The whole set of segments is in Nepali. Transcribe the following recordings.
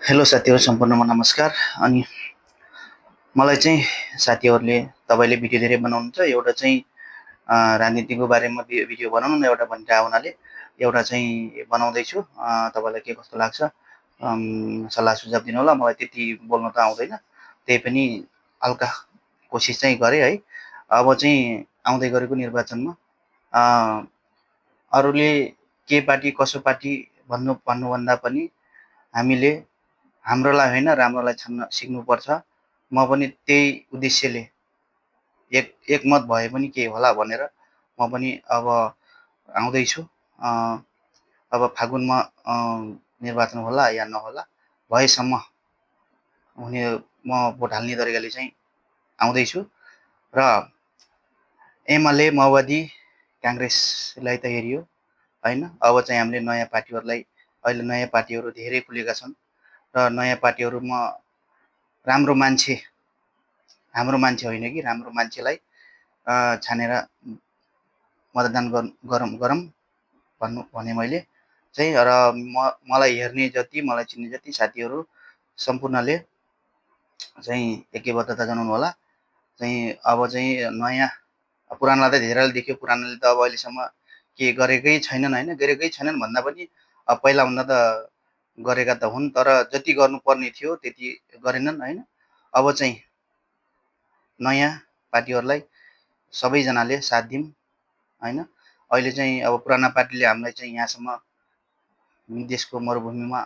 हेलो साथीहरु सम्पूर्णमा नमस्कार। अनि मलाई चाहिँ साथीहरुले तपाईले भिडियो धेरै बनाउनुहुन्छ, एउटा चाहिँ राजनीतिको बारेमा भिडियो बनाउनु न एउटा भनिरहेको हुनाले एउटा चाहिँ बनाउँदै छु। तपाईलाई के कस्तो लाग्छ सल्लाह सुझाव दिनु होला। मलाई त्यति बोल्न त आउँदैन, त्यही पनि हल्का कोसिस चाहिँ गरे है। अब चाहिँ आउँदै गरेको निर्वाचनमा अरूले के पार्टी कसो पार्टी भन्नुभन्दा पनि हामीले हाम्रोलाई होइन राम्रोलाई छान्न सिक्नुपर्छ। म पनि त्यही उद्देश्यले एकमत भए पनि केही होला भनेर म पनि अब आउँदैछु। अब फागुनमा निर्वाचन होला या नहोला, भएसम्म हुने म भोट हाल्ने तरिकाले चाहिँ आउँदैछु। र एमाले माओवादी काङ्ग्रेसलाई त हेरियो होइन, अब चाहिँ हामीले नयाँ पार्टीहरूलाई, अहिले नयाँ पार्टीहरू धेरै खुलेका छन् र नयाँ पार्टीहरूमा राम्रो मान्छे, हाम्रो मान्छे होइन कि राम्रो मान्छेलाई छानेर मतदान गरौँ भने मैले चाहिँ। र मलाई हेर्ने जति, मलाई चिन्ने जति साथीहरू सम्पूर्णले चाहिँ एकैबद्धता जनाउनु होला। चाहिँ अब चाहिँ नयाँ, पुरानोलाई त धेरैले देख्यो, पुरानोले त अब अहिलेसम्म के गरेकै छैनन् होइन, गरेकै छैनन् भन्दा पनि पहिलाभन्दा त गरेका त हुन्, तर जति गर्नुपर्ने थियो त्यति गरेनन् होइन। अब चाहिँ नयाँ पार्टीहरूलाई सबैजनाले साथ दिउँ होइन। अहिले चाहिँ अब पुराना पार्टीले हामीलाई चाहिँ यहाँसम्म देशको मरुभूमिमा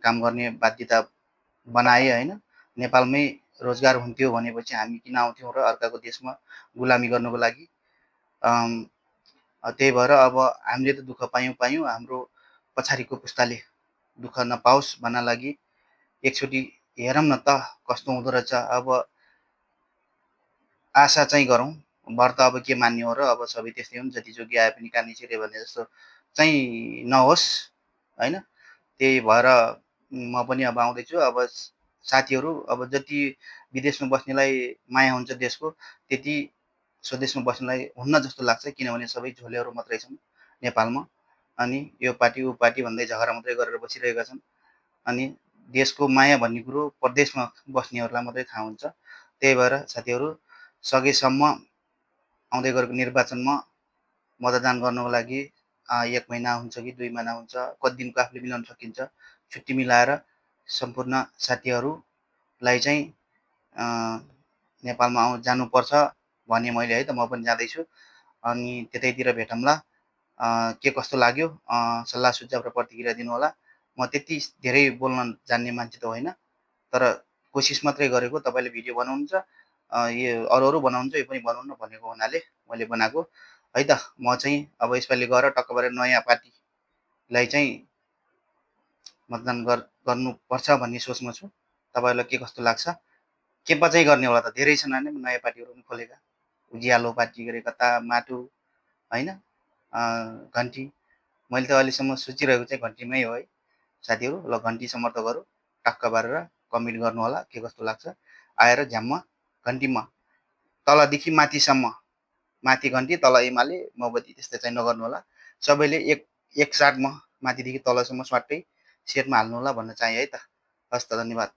काम गर्ने बाध्यता बनाए होइन। नेपालमै रोजगार हुन्थ्यो भनेपछि हामी किन आउँथ्यौँ र अर्काको देशमा गुलामी गर्नको लागि। त्यही भएर अब हामीले त दुःख पायौँ, हाम्रो पछाडिको पुस्ताले दुःख नपाओस् भन्न लागि एकचोटि हेरौँ न त कस्तो हुँदो रहेछ। अब आशा चाहिँ गरौँ, व्रत अब के मान्ने हो र, अब सबै त्यस्तै हुन्, जति जोगी आए पनि कानी छिरे भने जस्तो चाहिँ नहोस् होइन। त्यही भएर म पनि अब आउँदैछु। अब साथीहरू अब जति विदेशमा बस्नेलाई माया हुन्छ देशको, त्यति स्वदेशमा बस्नेलाई हुन्न जस्तो लाग्छ, किनभने सबै झोलेहरू मात्रै छन् नेपालमा। अनि यो पार्टी ऊ पार्टी भन्दै झगडा मात्रै गरेर बसिरहेका छन्। अनि देशको माया भन्ने कुरो परदेशमा बस्नेहरूलाई मात्रै थाहा हुन्छ। त्यही भएर साथीहरू सकेसम्म आउँदै गरेको निर्वाचनमा मतदान गर्नको लागि 1 महिना हुन्छ कि 2 महिना हुन्छ, कति दिनको आफूले मिलाउन सकिन्छ, छुट्टी मिलाएर सम्पूर्ण साथीहरूलाई चाहिँ नेपालमा जानुपर्छ भने मैले है त म पनि जाँदैछु। अनि त्यतैतिर भेटौँला। के कस्तो लाग्यो सल्लाह सुझाव र प्रतिक्रिया दिनु होला। म त्यति धेरै बोल्न जान्ने मान्छे त होइन, तर कोसिस मात्रै गरेको। तपाईँले भिडियो बनाउनुहुन्छ, यो अरू बनाउनुहुन्छ, यो पनि बनाउनु भनेको हुनाले मैले बनाएको है त। म चाहिँ अब यसपालि गएर टक्क परेर नयाँ पार्टीलाई चाहिँ मतदान गर्नुपर्छ भन्ने सोचमा छु। तपाईँहरूलाई के कस्तो लाग्छ? के पो चाहिँ गर्ने होला त, धेरै छन् होइन नयाँ पार्टीहरू पनि खोलेका। उज्यालो पार्टी गरे, कता माटो होइन, घन्टी। मैले त अहिलेसम्म सोचिरहेको चाहिँ घन्टीमै हो है साथीहरू। ल घन्टी समर्थ गरौँ, टक्क पारेर कमेन्ट गर्नु होला के कस्तो लाग्छ। आएर झ्याम्म घन्टीमा तलदेखि माथिसम्म, माथि घन्टी तल एमाले माओवादी त्यस्तो चाहिँ नगर्नु होला। सबैले एक साटमा माथिदेखि तलसम्म स्वाटै सेटमा हाल्नु होला भन्न चाहे है त। हस् त, धन्यवाद।